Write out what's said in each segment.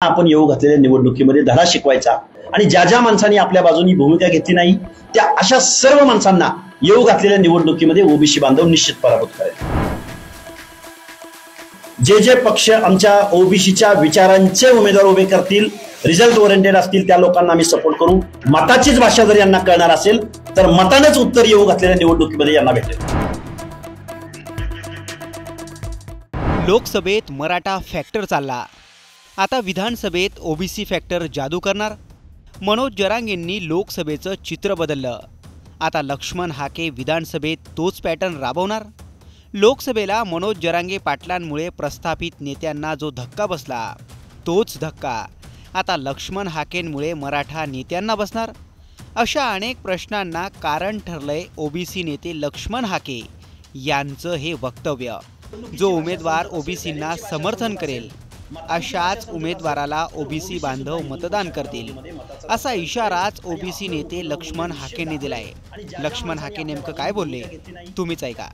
आपण येऊ घातलेल्या निवडणुकीमध्ये धडा शिकवायचा आणि ज्या ज्या माणसांनी आपल्या बाजूनी भूमिका घेतली नाही त्या अशा सर्व माणसांना येऊ घातलेल्या निवडणुकीमध्ये ओबीसी बांधव निश्चित पराभूत करेल। जे जे पक्ष आमच्या ओबीसीच्या विचारांचे उमेदवार उभे करतील, रिझल्ट ओरिएंटेड असतील, त्या लोकांना आम्ही सपोर्ट करू। मताचीच भाषा जर यांना कळणार असेल तर मतानेच उत्तर येऊ घातलेल्या निवडणुकीमध्ये यांना भेटेल। लोकसभेत मराठा फॅक्टर चालला, आता विधानसभेत ओबीसी फॅक्टर जादू करणार। मनोज जरांगेंनी लोकसभेचं चित्र बदललं, आता लक्ष्मण हाके विधानसभेत तोच पॅटर्न राबवणार। लोकसभेला मनोज जरांगे पाटलांमुळे प्रस्थापित नेत्यांना जो धक्का बसला तोच धक्का आता लक्ष्मण हाकेंमुळे मराठा नेत्यांना बसणार। अशा अनेक प्रश्नांना कारण ठरलंय ओबीसी नेते लक्ष्मण हाके यांचं हे वक्तव्य। जो उमेदवार ओबीसींना समर्थन करेल अशाच उमेदवाराला ओबीसी बांधव मतदान करतील, असा इशाराच ओबीसी नेते लक्ष्मण हाकेंनी दिलाय। लक्ष्मण हाके नेमकं काय बोलले तुम्हीच ऐका।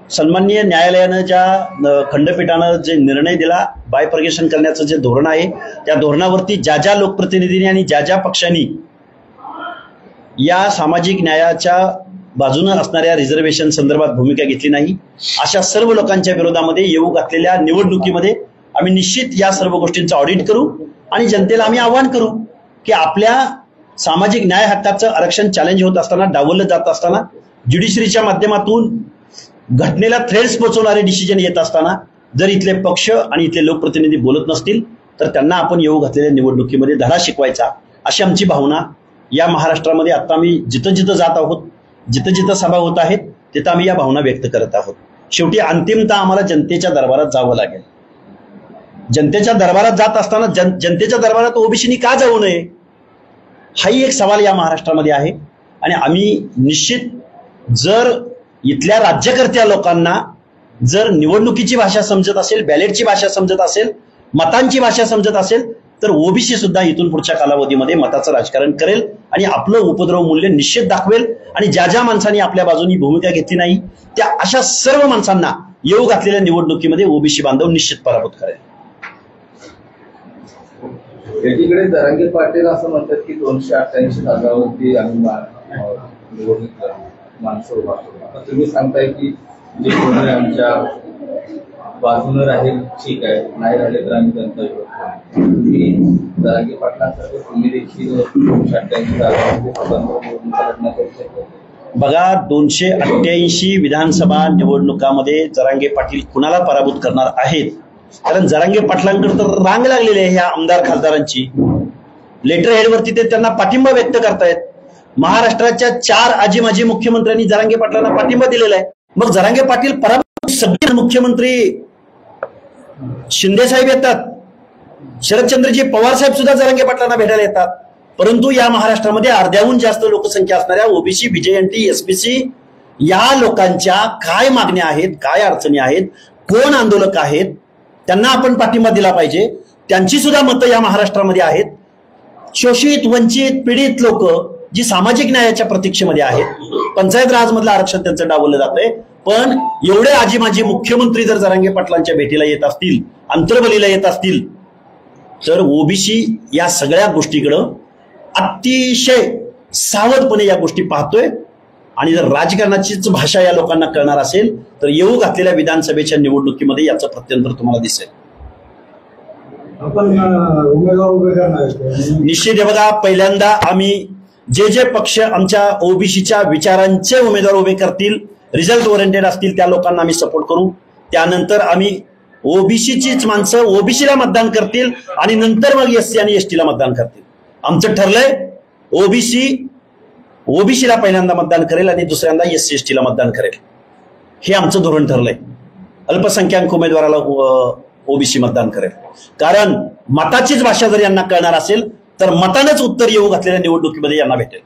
सन्माननीय न्यायालयानं ज्या खंडपीठानं जे निर्णय दिला, बायफर्गेशन करण्याचं जे धोरण आहे त्या धोरणावरती ज्या ज्या लोकप्रतिनिधींनी आणि ज्या ज्या पक्षांनी या सामाजिक न्यायाच्या बाजूने असणाऱ्या रिझर्वेशन संदर्भात भूमिका घेतली नाही अशा सर्व लोकांच्या विरोधामध्ये येऊ घातलेल्या निवडणुकीमध्ये आम्ही निश्चित या सर्व गोष्टींचं ऑडिट करू आणि जनतेला आम्ही आवाहन करू की आपल्या सामाजिक न्याय हक्काचं आरक्षण चॅलेंज होत असताना, डावललं जात असताना, ज्युडिशरीच्या माध्यमातून घटनेला थ्रेड्स पोहोचवणारे डिसिजन येत असताना जर इथले पक्ष आणि इथले लोकप्रतिनिधी बोलत नसतील तर त्यांना आपण येऊ घातलेल्या निवडणुकीमध्ये धडा शिकवायचा, अशी आमची भावना या महाराष्ट्रामध्ये आता आम्ही जिथं जिथं जात आहोत, जिथं जिथं सभा होत आहेत तिथं आम्ही या भावना व्यक्त करत आहोत। शेवटी अंतिमतः आम्हाला जनतेच्या दरबारात जावं लागेल। जनतेच्या दरबारात जात असताना जनतेच्या दरबारात ओबीसीनी का जाऊ नये हाही एक सवाल या महाराष्ट्रामध्ये आहे। आणि आम्ही निश्चित जर इथल्या राज्यकर्त्या लोकांना जर निवडणुकीची भाषा समजत असेल, बॅलेटची भाषा समजत असेल, मतांची भाषा समजत असेल तर ओबीसी सुद्धा इथून पुढच्या कालावधीमध्ये मताचं राजकारण करेल आणि आपलं उपद्रव मूल्य निश्चित दाखवेल। आणि ज्या ज्या माणसांनी आपल्या बाजूनी भूमिका घेतली नाही त्या अशा सर्व माणसांना येऊ घातलेल्या निवडणुकीमध्ये ओबीसी बांधव निश्चित पराभूत करेल। एकीकडे जरांगे पाटील असं म्हणतात की 288 जागांवरती आम्ही निवडणूक माणसं उभा करू, तुम्ही सांगताय की जे कोणी आमच्या बाजूने राहील ठीक आहे, नाही राहिले तर आम्ही जनता विरोध करू। तुम्ही जरांगे पाटलांसारखे तुम्ही देखील 288 जागांवरती लढण्याचा विचार करतो? बघा, 288 विधानसभा निवडणुकामध्ये जरांगे पाटील कुणाला पराभूत करणार आहेत? कारण जरांगे पाटलांकडे तर रांग लागलेली आहे ह्या आमदार खासदारांची। लेटर हेडवरती ते त्यांना पाठिंबा व्यक्त करतायत। महाराष्ट्राच्या 4 आजी माजी मुख्यमंत्र्यांनी जरांगे पाटलांना पाठिंबा दिलेला आहे। मग जरांगे पाटील पराभूत, सगळे मुख्यमंत्री शिंदे साहेब येतात, शरदचंद्रजी पवार साहेब सुद्धा जरांगे पाटलांना भेटायला येतात, परंतु या महाराष्ट्रामध्ये अर्ध्याहून जास्त लोकसंख्या असणाऱ्या ओबीसी, बीजेएनटी, एसपीसी या लोकांच्या काय मागण्या आहेत, काय अडचणी आहेत, कोण आंदोलक आहेत, त्यांना आपण पाठिंबा दिला पाहिजे। त्यांची सुद्धा मतं या महाराष्ट्रामध्ये आहेत। शोषित, वंचित, पीडित लोक जी सामाजिक न्यायाच्या प्रतीक्षेमध्ये आहेत, पंचायत राज मधलं आरक्षण त्यांचं डावललं जातंय, पण एवढे आजी माजी मुख्यमंत्री जर जरांगे पाटलांच्या भेटीला येत असतील, अंतर्बलीला येत असतील तर ओबीसी या सगळ्या गोष्टीकडं अतिशय सावधपणे या गोष्टी पाहतोय। आणि जर राजकारणाचीच भाषा या लोकांना कळणार असेल तर येऊ घातलेल्या विधानसभेच्या निवडणुकीमध्ये याचं प्रत्यंतर तुम्हाला दिसेल। निश्चित आहे। बघा, पहिल्यांदा आम्ही जे जे पक्ष आमच्या ओबीसीच्या विचारांचे उमेदवार उभे करतील, रिझल्ट ओरिएंटेड असतील, त्या लोकांना आम्ही सपोर्ट करू। त्यानंतर आम्ही ओबीसीचीच माणसं ओबीसीला मतदान करतील आणि नंतर मग एससी आणि एसटीला मतदान करतील। आमचं ठरलंय ओबीसीला पहिल्यांदा मतदान करेल आणि दुसऱ्यांदा एससी एसटीला मतदान करेल, हे आमचं धोरण ठरलंय। अल्पसंख्याक उमेदवाराला ओबीसी मतदान करेल, कारण मताचीच भाषा जर यांना कळणार असेल तर मतानेच उत्तर येऊ घातलेल्या निवडणुकीमध्ये यांना भेटेल।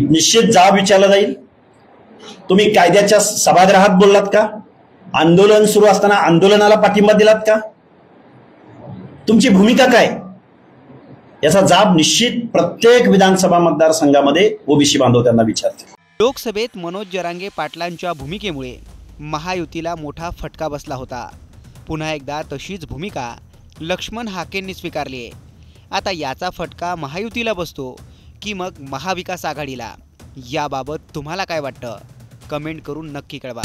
निश्चित जाब विचारला जाईल। तुम्ही कायद्याच्या सभागृहात बोललात का? आंदोलन सुरू असताना आंदोलनाला पाठिंबा दिलात का? तुमची भूमिका काय? याचा जाब निश्चित प्रत्येक विधानसभा मतदारसंघामध्ये ओबीसी बांधव त्यांना विचारतील। लोकसभेत मनोज जरांगे पाटलांच्या भूमिकेमुळे महायुतीला मोठा फटका बसला होता. पुन्हा एकदा तशीच भूमिका लक्ष्मण हाकेंनी स्वीकारली आहे. आता याचा फटका महायुतीला बसतो की मग महाविकास आघाडीला? याबाबत तुम्हाला काय वाटतं? कमेंट करून नक्की कळवा.